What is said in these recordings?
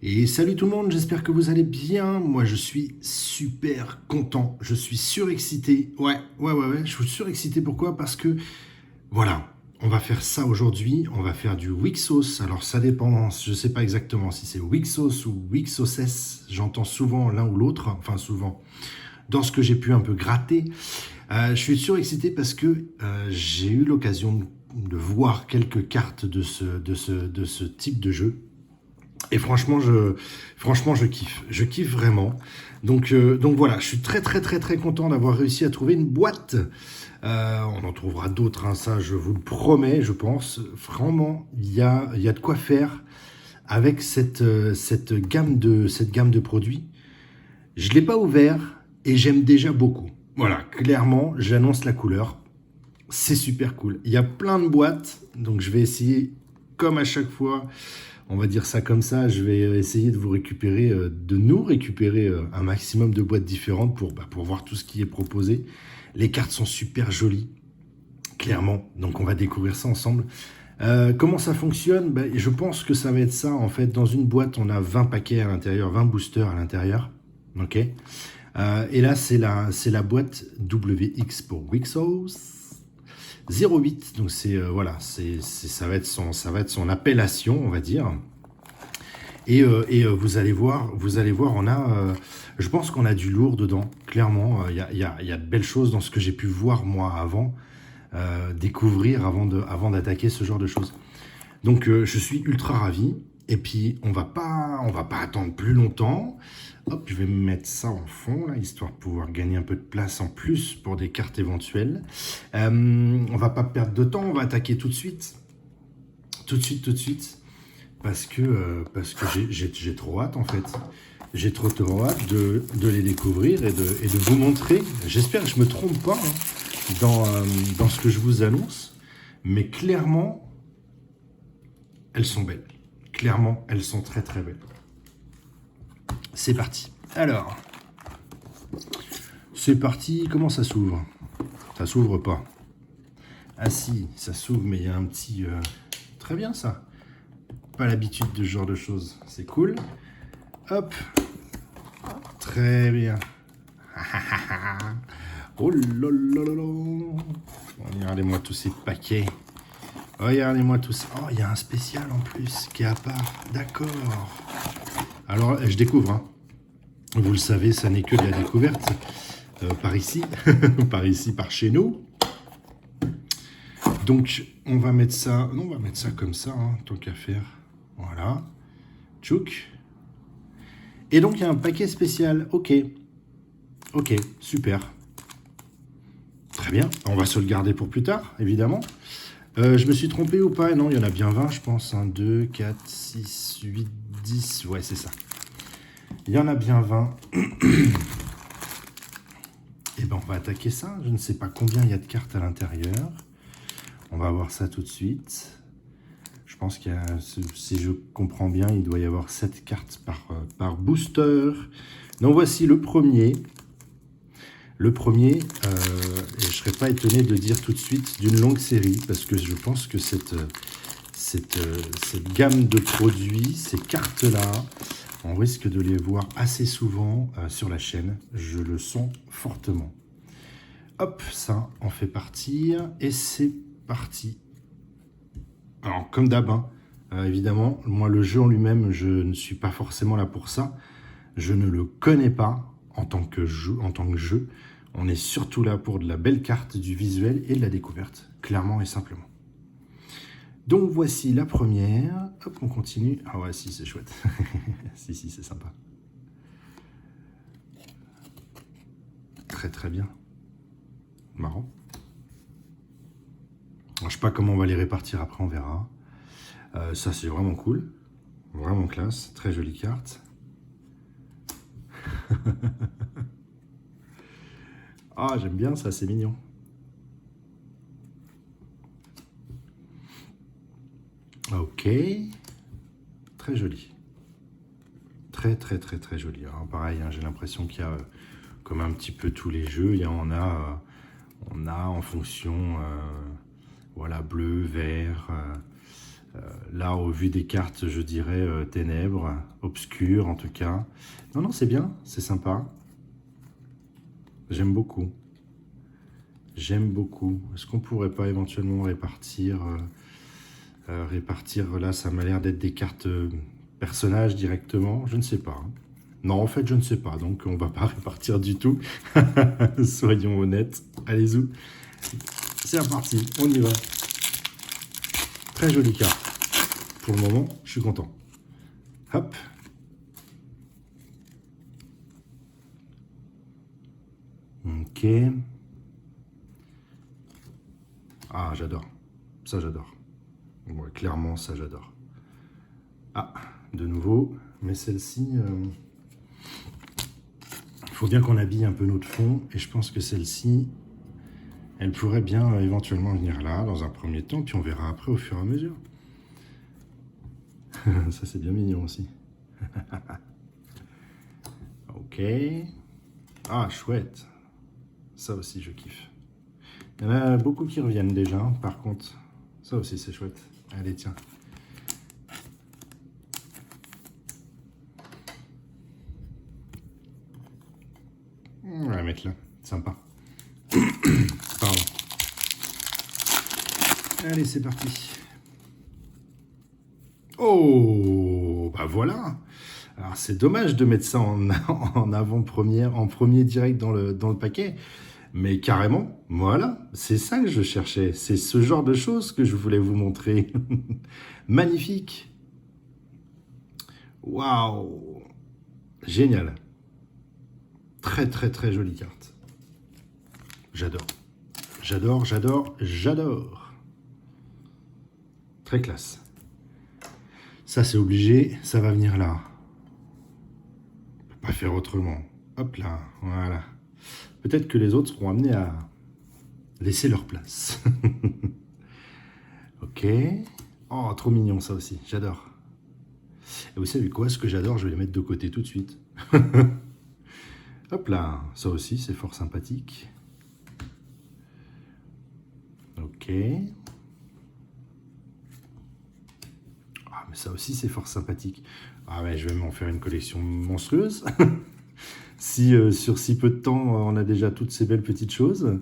Et salut tout le monde, j'espère que vous allez bien. Moi, je suis super content. Je suis surexcité. Ouais. Je suis surexcité. Pourquoi? Parce que, voilà, on va faire ça aujourd'hui. On va faire du Wixos. Alors, ça dépend. Je ne sais pas exactement si c'est Wixos ou Wixoses. J'entends souvent l'un ou l'autre. Enfin, souvent. Dans ce que j'ai pu un peu gratter. Je suis surexcité parce que j'ai eu l'occasion de voir quelques cartes de ce type de jeu. Et franchement, je kiffe. Je kiffe vraiment. Donc voilà, je suis très content d'avoir réussi à trouver une boîte. On en trouvera d'autres, hein, ça je vous le promets, je pense. Vraiment, il y a de quoi faire avec cette gamme de produits. Je ne l'ai pas ouvert et j'aime déjà beaucoup. Voilà, clairement, j'annonce la couleur. C'est super cool. Il y a plein de boîtes, donc je vais essayer, comme à chaque fois, on va dire ça comme ça, je vais essayer de nous récupérer un maximum de boîtes différentes pour voir tout ce qui est proposé. Les cartes sont super jolies, clairement, donc on va découvrir ça ensemble. Comment ça fonctionne? Je pense que ça va être ça, en fait. Dans une boîte, on a 20 paquets à l'intérieur, 20 boosters à l'intérieur. Ok. Et là, c'est la boîte WX pour Wixos. 08, donc voilà, ça va être son appellation, on va dire. Et vous allez voir, je pense qu'on a du lourd dedans, clairement. Il y a de belles choses dans ce que j'ai pu voir moi avant, découvrir avant d'attaquer ce genre de choses. Donc je suis ultra ravi. Et puis on va pas attendre plus longtemps. Hop, je vais me mettre ça en fond là, histoire de pouvoir gagner un peu de place en plus pour des cartes éventuelles. On va pas perdre de temps, on va attaquer tout de suite. Tout de suite. Parce que j'ai trop hâte en fait. J'ai trop hâte de les découvrir et de vous montrer. J'espère que je me trompe pas dans ce que je vous annonce. Mais clairement, elles sont belles. Clairement, elles sont très belles. C'est parti. Alors, c'est parti. Comment ça s'ouvre? Ça s'ouvre pas. Ah si, ça s'ouvre, mais il y a un petit... Très bien ça. Pas l'habitude de ce genre de choses. C'est cool. Hop. Très bien. Oh là là là là. Regardez-moi tous ces paquets. Regardez-moi tout ça. Oh, il y a un spécial en plus qui est à part. D'accord. Alors, je découvre. Hein. Vous le savez, ça n'est que de la découverte. Par ici. par chez nous. Donc, on va mettre ça... Non, on va mettre ça comme ça, hein, tant qu'à faire. Voilà. Tchouk. Et donc, il y a un paquet spécial. Ok, super. Très bien. On va se le garder pour plus tard, évidemment. Je me suis trompé ou pas? Non, il y en a bien 20, je pense. 1, 2, 4, 6, 8, 10. Ouais, c'est ça. Il y en a bien 20. Et ben, on va attaquer ça. Je ne sais pas combien il y a de cartes à l'intérieur. On va voir ça tout de suite. Je pense qu'il y a, si je comprends bien, il doit y avoir 7 cartes par booster. Donc, voici le premier. Le premier, et je ne serais pas étonné de dire tout de suite d'une longue série, parce que je pense que cette gamme de produits, ces cartes-là, on risque de les voir assez souvent sur la chaîne. Je le sens fortement. Hop, ça en fait partir, et c'est parti. Alors, comme d'hab, hein, évidemment, moi, le jeu en lui-même, je ne suis pas forcément là pour ça. Je ne le connais pas en tant que jeu. On est surtout là pour de la belle carte, du visuel et de la découverte, clairement et simplement. Donc voici la première. Hop, on continue. Ah ouais, si, c'est chouette. si, c'est sympa. Très bien. Marrant. Alors, je sais pas comment on va les répartir après, on verra. Ça, c'est vraiment cool. Vraiment classe. Très jolie carte. Ah, j'aime bien ça, c'est mignon. Ok. Très joli. Très joli. Alors, pareil, hein, j'ai l'impression qu'il y a, comme un petit peu tous les jeux, on a en fonction, voilà, bleu, vert, Là, au vu des cartes, je dirais ténèbres, obscur en tout cas. Non, non, c'est bien, c'est sympa. J'aime beaucoup. J'aime beaucoup. Est-ce qu'on pourrait pas éventuellement répartir, là, ça m'a l'air d'être des cartes personnages directement. Je ne sais pas, hein. Non, en fait, je ne sais pas, donc on va pas répartir du tout. Soyons honnêtes. Allez-y. C'est reparti, on y va. Très jolie carte. Pour le moment, je suis content. Hop. Ok. Ah, j'adore. Ça, j'adore. Ouais, clairement, ça, j'adore. Ah, de nouveau. Mais celle-ci, il faut bien qu'on habille un peu notre fond. Et je pense que celle-ci, elle pourrait bien éventuellement venir là, dans un premier temps. Puis on verra après au fur et à mesure. Ça, c'est bien mignon aussi. Ok. Ah, chouette. Ça aussi, je kiffe. Il y en a beaucoup qui reviennent déjà, hein. Par contre, ça aussi, c'est chouette. Allez, tiens. On va la mettre là. Sympa. Pardon. Allez, c'est parti. Oh, bah voilà. Alors, c'est dommage de mettre ça en avant-première, en premier direct dans le paquet. Mais carrément, voilà, c'est ça que je cherchais. C'est ce genre de choses que je voulais vous montrer. Magnifique. Waouh. Génial. Très, très, très jolie carte. J'adore. J'adore, j'adore, j'adore. Très classe. Ça, c'est obligé, ça va venir là. On peut pas faire autrement. Hop là, voilà. Peut-être que les autres seront amenés à laisser leur place. Ok. Oh, trop mignon ça aussi, j'adore. Et vous savez quoi, ce que j'adore, je vais les mettre de côté tout de suite. Hop là, ça aussi, c'est fort sympathique. Ok. Ah, mais ça aussi, c'est fort sympathique. Ah ouais, je vais m'en faire une collection monstrueuse. Si sur si peu de temps, on a déjà toutes ces belles petites choses.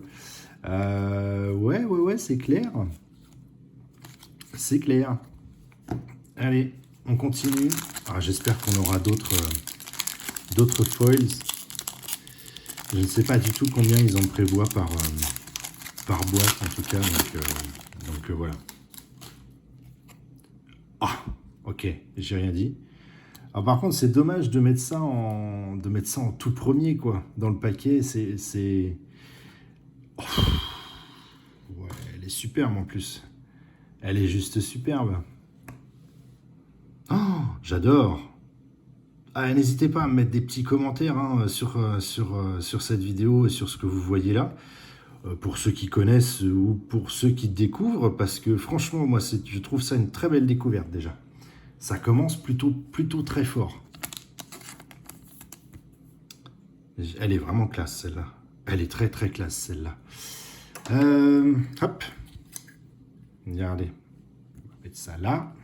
Ouais, c'est clair. C'est clair. Allez, on continue. Ah, j'espère qu'on aura d'autres foils. Je ne sais pas du tout combien ils en prévoient par boîte, en tout cas. Donc voilà. Ah, ok, j'ai rien dit. Ah, par contre, c'est dommage de mettre ça en tout premier, quoi. Dans le paquet, c'est... Oh, ouais, elle est superbe en plus. Elle est juste superbe. Oh, j'adore. Ah, n'hésitez pas à me mettre des petits commentaires hein, sur cette vidéo et sur ce que vous voyez là, pour ceux qui connaissent ou pour ceux qui découvrent, parce que franchement, moi, je trouve ça une très belle découverte déjà. Ça commence plutôt très fort. Elle est vraiment classe, celle-là. Elle est très, très classe, celle-là. Hop. Regardez. On va mettre ça là.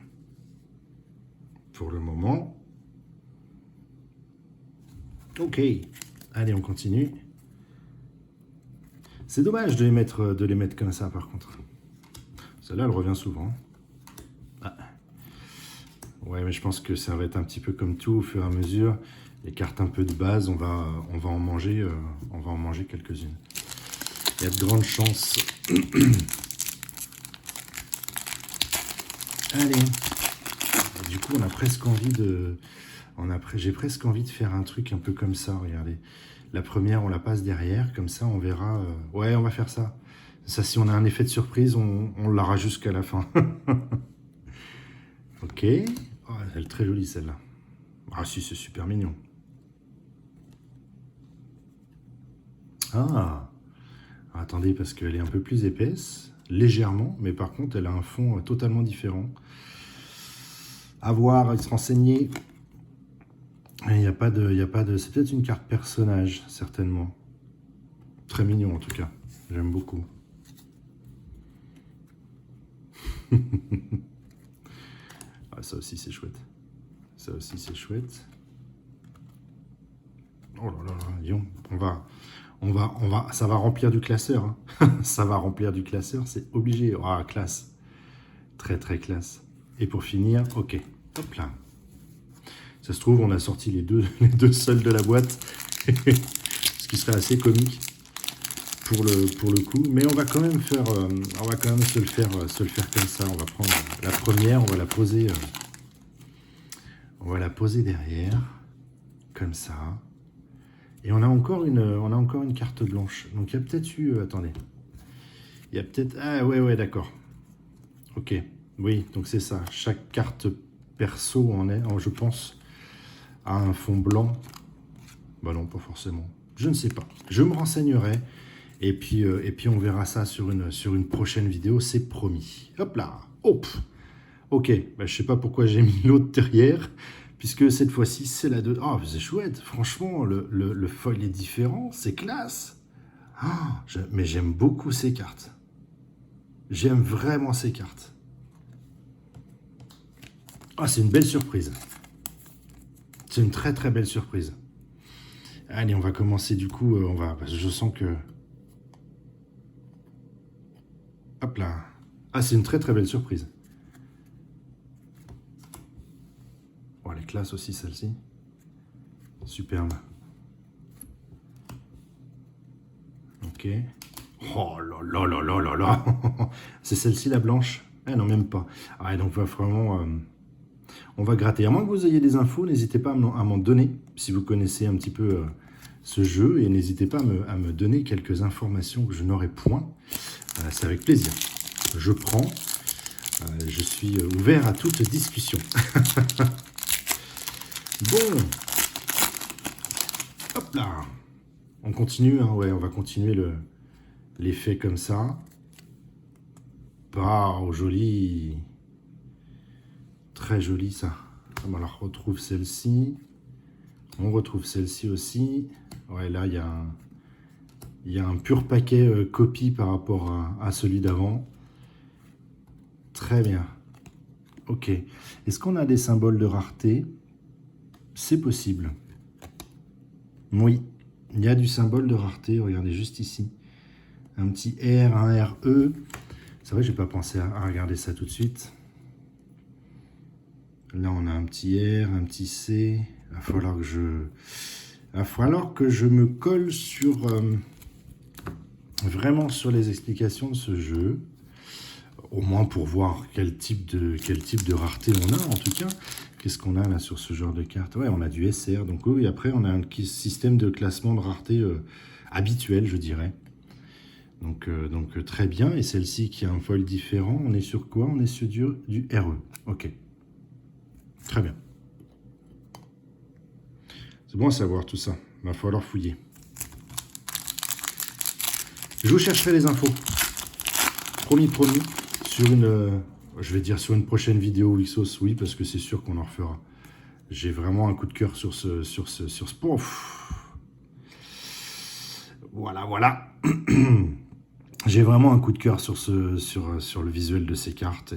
Pour le moment. Ok. Allez, on continue. C'est dommage de les mettre comme ça, par contre. Celle-là, elle revient souvent. Ah. Ouais, mais je pense que ça va être un petit peu comme tout, au fur et à mesure. Les cartes un peu de base, on va en manger quelques-unes. Il y a de grandes chances. Allez. Et du coup, on a presque envie de... J'ai presque envie de faire un truc un peu comme ça, regardez. La première, on la passe derrière, comme ça, on verra... Ouais, on va faire ça. Ça, si on a un effet de surprise, on l'aura jusqu'à la fin. Ok. Oh, elle est très jolie, celle-là. Ah si, c'est super mignon. Ah, attendez, parce qu'elle est un peu plus épaisse, légèrement, mais par contre, elle a un fond totalement différent. À voir, à se renseigner. Il n'y a pas de... C'est peut-être une carte personnage, certainement. Très mignon, en tout cas. J'aime beaucoup. Ah, ça aussi, c'est chouette. Ça aussi, c'est chouette. Oh là là là, disons, ça va remplir du classeur. Hein. Ça va remplir du classeur, c'est obligé. Ah, classe. Très, très classe. Et pour finir, ok. Hop là. Ça se trouve, on a sorti les deux seuls de la boîte. Ce qui serait assez comique pour le coup. Mais on va quand même faire, on va quand même se le faire comme ça. On va prendre la première, on va la poser derrière. Comme ça. Et on a encore une carte blanche. Donc il y a peut-être eu... attendez. Il y a peut-être... Ah ouais, d'accord. Ok. Oui, donc c'est ça. Chaque carte perso je pense, a un fond blanc. Bah non, pas forcément. Je ne sais pas. Je me renseignerai. Et puis on verra ça sur une prochaine vidéo. C'est promis. Hop là. Hop. Ok. Bah, je sais pas pourquoi j'ai mis l'autre derrière. Puisque cette fois-ci, c'est la 2. Oh, c'est chouette. Franchement, le foil est différent. C'est classe. Oh, mais j'aime beaucoup ces cartes. J'aime vraiment ces cartes. Ah, c'est une belle surprise. C'est une très très belle surprise. Allez, on va commencer du coup. Parce que je sens que... Hop là. Ah, c'est une très très belle surprise. Oh, elle est classe aussi celle-ci. Superbe. Ok. Oh là là là là là là. C'est celle-ci la blanche? Ah non, même pas. Ah, donc va vraiment... on va gratter. À moins que vous ayez des infos, n'hésitez pas à m'en donner, si vous connaissez un petit peu ce jeu, et n'hésitez pas à me donner quelques informations que je n'aurai point. C'est avec plaisir. Je prends. Je suis ouvert à toute discussion. Bon. Hop là. On continue, hein, ouais, on va continuer l'effet comme ça. Oh, joli. Très joli ça. On retrouve celle-ci. On retrouve celle-ci aussi. Ouais, là, il y a un pur paquet copie par rapport à celui d'avant. Très bien. Ok. Est-ce qu'on a des symboles de rareté? C'est possible. Oui. Il y a du symbole de rareté. Regardez juste ici. Un petit R, un RE. C'est vrai, je n'ai pas pensé à regarder ça tout de suite. Là, on a un petit R, un petit C. Il va falloir que je me colle sur vraiment sur les explications de ce jeu. Au moins pour voir quel type de rareté on a, en tout cas. Qu'est-ce qu'on a là sur ce genre de carte? Ouais, on a du SR. Donc oui, après, on a un système de classement de rareté habituel, je dirais. Donc très bien. Et celle-ci qui a un foil différent, on est sur quoi? On est sur du RE. Ok. Très bien. C'est bon à savoir tout ça. Il va falloir fouiller. Je vous chercherai les infos. Promis. Sur je vais dire sur une prochaine vidéo Xos, oui, parce que c'est sûr qu'on en refera. J'ai vraiment un coup de cœur sur ce Pouf. Voilà. J'ai vraiment un coup de cœur sur le visuel de ces cartes.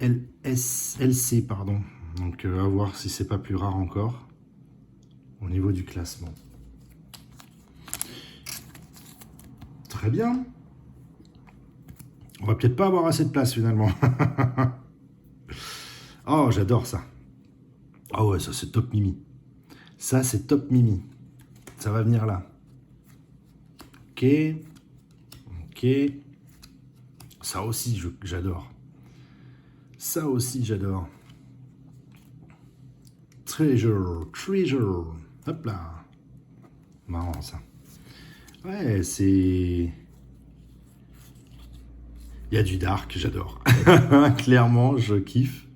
Et, LC, pardon. Donc, à voir si c'est pas plus rare encore au niveau du classement. Très bien. On va peut-être pas avoir assez de place finalement. Oh, j'adore ça. Ah ouais, ça c'est top Mimi. Ça c'est top Mimi. Ça va venir là. Ok. Ça aussi, j'adore. Ça aussi, j'adore. Treasure. Hop là. Marrant ça. Ouais, c'est... Il y a du dark, j'adore. Clairement, je kiffe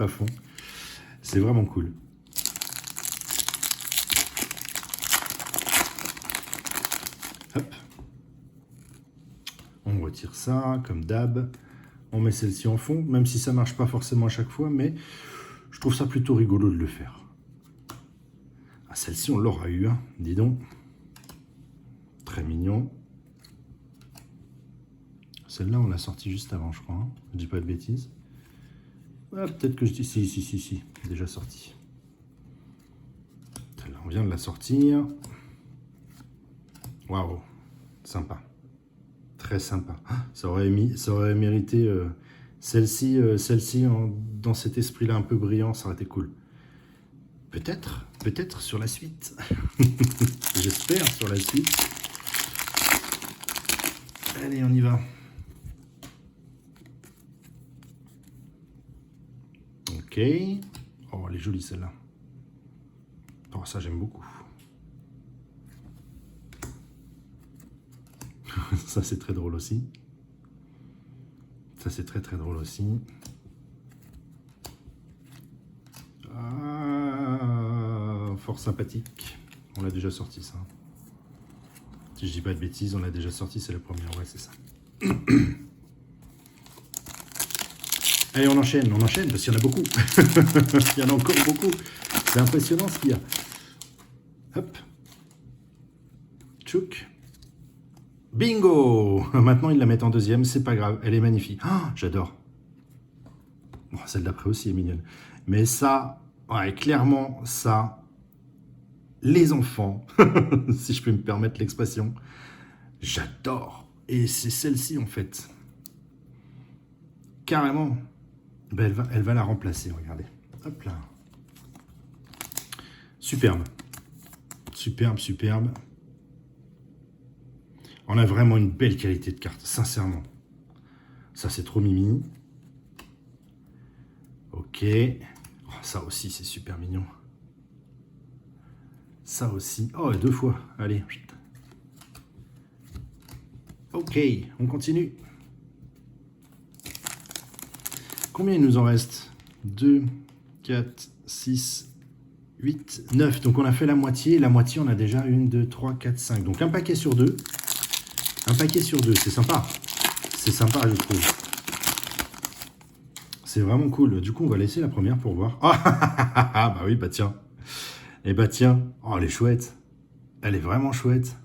à fond. C'est vraiment cool. Hop. On retire ça, comme d'hab. On met celle-ci en fond, même si ça marche pas forcément à chaque fois, mais je trouve ça plutôt rigolo de le faire. Ah, celle-ci, on l'aura eu, hein, dis donc. Très mignon. Celle-là, on l'a sortie juste avant, je crois. Hein. Je dis pas de bêtises. Ah, peut-être que je dis... Si, déjà sorti. Là, on vient de la sortir. Waouh, sympa. Très sympa. Ça aurait mérité celle-ci dans cet esprit-là un peu brillant, ça aurait été cool. Peut-être sur la suite. J'espère sur la suite. Allez, on y va. Ok. Oh, elle est jolie celle-là. Oh, ça j'aime beaucoup. Ça c'est très drôle aussi. Ça c'est très drôle aussi. Ah, fort sympathique. On l'a déjà sorti ça. Si je dis pas de bêtises, on l'a déjà sorti, c'est la première. Ouais, c'est ça. Allez, on enchaîne parce qu'il y en a beaucoup. Il y en a encore beaucoup. C'est impressionnant ce qu'il y a. Hop. Tchouk. Bingo! Maintenant, ils la mettent en deuxième, c'est pas grave, elle est magnifique. Oh, j'adore. Bon, celle d'après aussi est mignonne. Mais ça, ouais, clairement, ça, les enfants, si je peux me permettre l'expression, j'adore. Et c'est celle-ci, en fait. Carrément. Ben, elle va la remplacer, regardez. Hop là. Superbe. Superbe. On a vraiment une belle qualité de carte, sincèrement. Ça, c'est trop mimi. Ok. Oh, ça aussi, c'est super mignon. Ça aussi. Oh, 2 fois. Allez. Ok, on continue. Combien il nous en reste? 2, 4, 6, 8, 9. Donc on a fait la moitié. La moitié, on a déjà 1, 2, 3, 4, 5. Donc un paquet sur 2. Un paquet sur 2, c'est sympa. C'est sympa, je trouve. C'est vraiment cool. Du coup, on va laisser la première pour voir. Ah, bah oui, bah tiens. Et bah tiens. Oh, elle est chouette. Elle est vraiment chouette.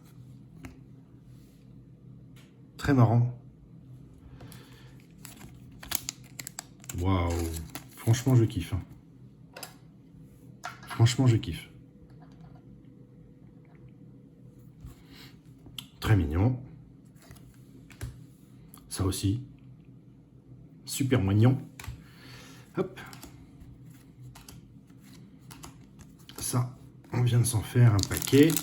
Très marrant. Waouh. Franchement, je kiffe. Franchement, je kiffe. Très mignon. Ça aussi. Super mignon. Hop. Ça, on vient de s'en faire un paquet.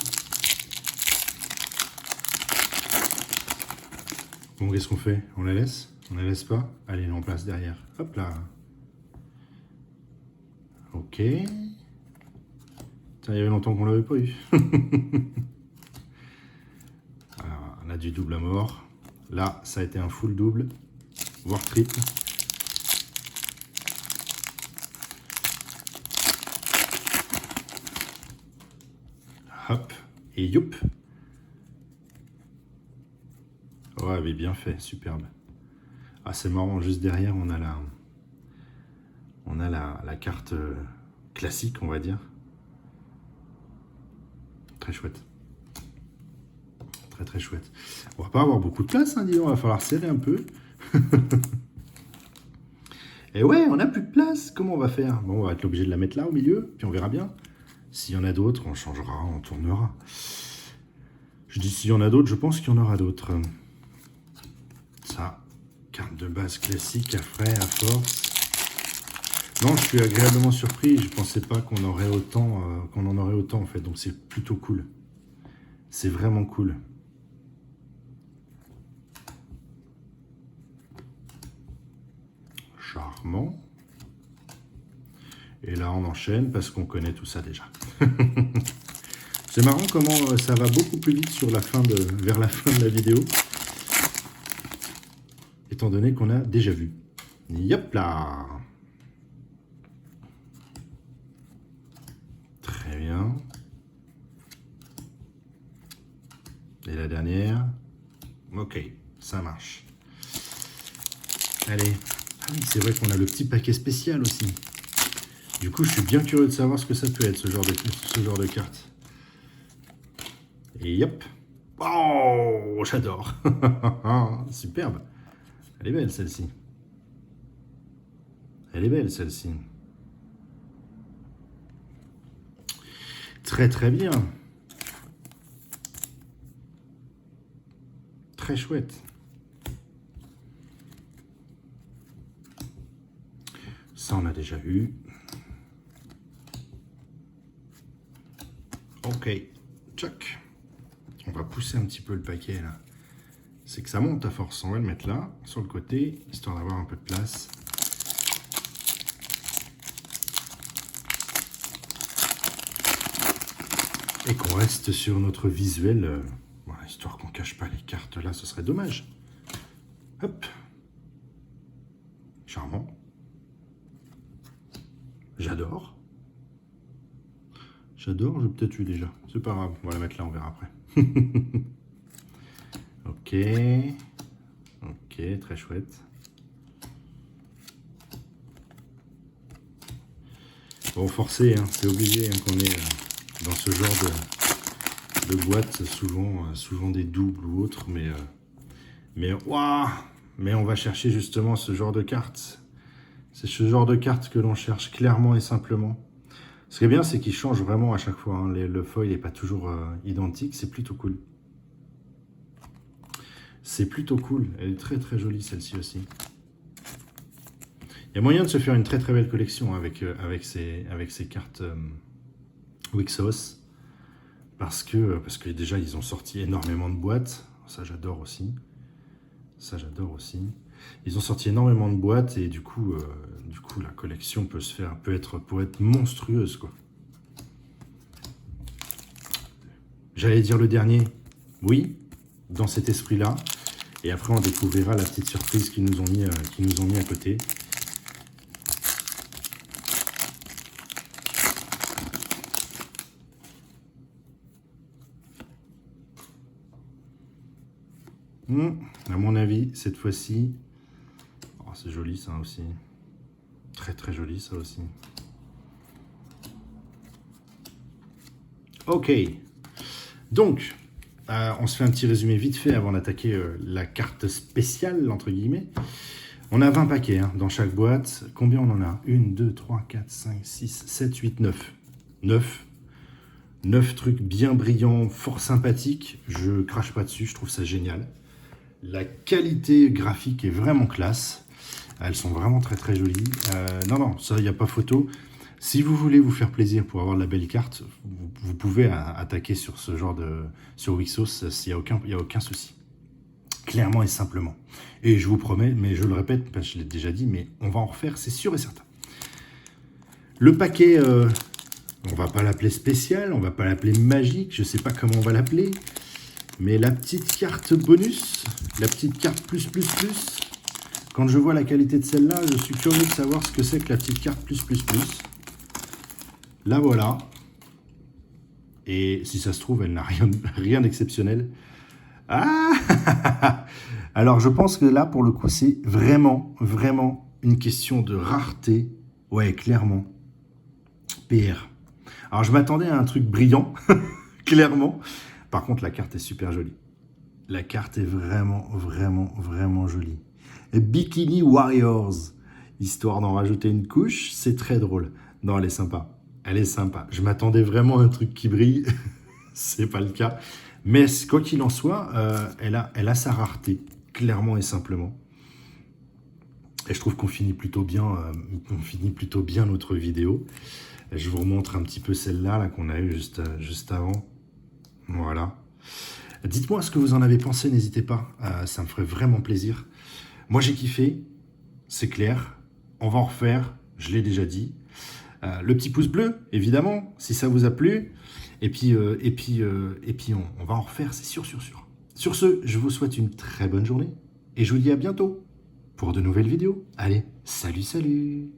Bon, qu'est-ce qu'on fait? On la laisse? On la laisse pas? Allez, on place derrière. Hop là. Ok. Tiens, il y avait longtemps qu'on l'avait pas eu. Alors, on a du double à mort. Là, ça a été un full double, voire triple. Hop, et youp. Ouais, mais bien fait, superbe. Ah, c'est marrant, juste derrière, on a la carte classique, on va dire. Très chouette. Très chouette. On va pas avoir beaucoup de place, hein, disons, il va falloir serrer un peu. Et ouais, on n'a plus de place, comment on va faire? Bon, on va être obligé de la mettre là, au milieu, puis on verra bien. S'il y en a d'autres, on changera, on tournera. Je dis s'il y en a d'autres, je pense qu'il y en aura d'autres. Ça, carte de base classique, à frais, à force. Non, je suis agréablement surpris. Je pensais pas qu'on aurait autant, qu'on en aurait autant en fait. Donc c'est plutôt cool. C'est vraiment cool. Charmant. Et là, on enchaîne parce qu'on connaît tout ça déjà. C'est marrant comment ça va beaucoup plus vite sur vers la fin de la vidéo. Étant donné qu'on a déjà vu. Yop là. Très bien. Et la dernière. Ok, ça marche. Allez. Ah oui, c'est vrai qu'on a le petit paquet spécial aussi. Du coup, je suis bien curieux de savoir ce que ça peut être, ce genre de carte. Et hop. Oh, j'adore. Superbe. Elle est belle, celle-ci. Elle est belle celle-ci. Très très bien. Très chouette. Ça on a déjà eu. Ok, tchac. On va pousser un petit peu le paquet là. C'est que ça monte à force. On va le mettre là, sur le côté, histoire d'avoir un peu de place. Et qu'on reste sur notre visuel, voilà, histoire qu'on ne cache pas les cartes là, ce serait dommage. Hop. Charmant. J'adore. J'adore, j'ai peut-être eu déjà. C'est pas grave, on va la mettre là, on verra après. Ok. Ok, très chouette. Bon, forcé, hein, c'est obligé hein, qu'on est dans ce genre de boîte, souvent des doubles ou autres, mais on va chercher justement ce genre de cartes. C'est ce genre de cartes que l'on cherche clairement et simplement. Ce qui est bien, c'est qu'il change vraiment à chaque fois. Hein. Le foil n'est pas toujours identique, c'est plutôt cool. C'est plutôt cool. Elle est très très jolie celle-ci aussi. Il y a moyen de se faire une très très belle collection avec ces cartes Wixos. Parce que déjà ils ont sorti énormément de boîtes. Ça j'adore aussi. Ça j'adore aussi. Ils ont sorti énormément de boîtes et du coup la collection peut être monstrueuse quoi. J'allais dire le dernier, oui, dans cet esprit-là. Et après on découvrira la petite surprise qu'ils nous ont mis à côté. À mon avis, cette fois-ci, oh, c'est joli ça aussi. Très très joli ça aussi. Ok. Donc, on se fait un petit résumé vite fait avant d'attaquer la carte spéciale, entre guillemets. On a 20 paquets hein, dans chaque boîte. Combien on en a? 1, 2, 3, 4, 5, 6, 7, 8, 9. 9 trucs bien brillants, fort sympathiques. Je crache pas dessus, je trouve ça génial. La qualité graphique est vraiment classe. Elles sont vraiment très très jolies. Non, ça, il n'y a pas photo. Si vous voulez vous faire plaisir pour avoir de la belle carte, vous pouvez attaquer sur ce genre sur Wixos, il n'y a aucun souci. Clairement et simplement. Et je vous promets, mais je le répète, parce que je l'ai déjà dit, mais on va en refaire, c'est sûr et certain. Le paquet, on va pas l'appeler spécial, on va pas l'appeler magique, je sais pas comment on va l'appeler. Mais la petite carte bonus, la petite carte plus, quand je vois la qualité de celle-là, je suis curieux de savoir ce que c'est que la petite carte plus. La voilà. Et si ça se trouve, elle n'a rien d'exceptionnel. Ah Alors, je pense que là, pour le coup, c'est vraiment une question de rareté. Ouais, clairement. PR. Alors, je m'attendais à un truc brillant, clairement. Par contre, la carte est super jolie. La carte est vraiment jolie. Bikini Warriors. Histoire d'en rajouter une couche, c'est très drôle. Non, elle est sympa. Elle est sympa. Je m'attendais vraiment à un truc qui brille. C'est pas le cas. Mais quoi qu'il en soit, elle a sa rareté, clairement et simplement. Et je trouve qu'on finit plutôt bien notre vidéo. Je vous remontre un petit peu celle-là qu'on a eue juste avant. Voilà. Dites-moi ce que vous en avez pensé, n'hésitez pas, ça me ferait vraiment plaisir. Moi j'ai kiffé, c'est clair, on va en refaire, je l'ai déjà dit. Le petit pouce bleu, évidemment, si ça vous a plu. Et puis on va en refaire, c'est sûr. Sur ce, je vous souhaite une très bonne journée et je vous dis à bientôt pour de nouvelles vidéos. Allez, salut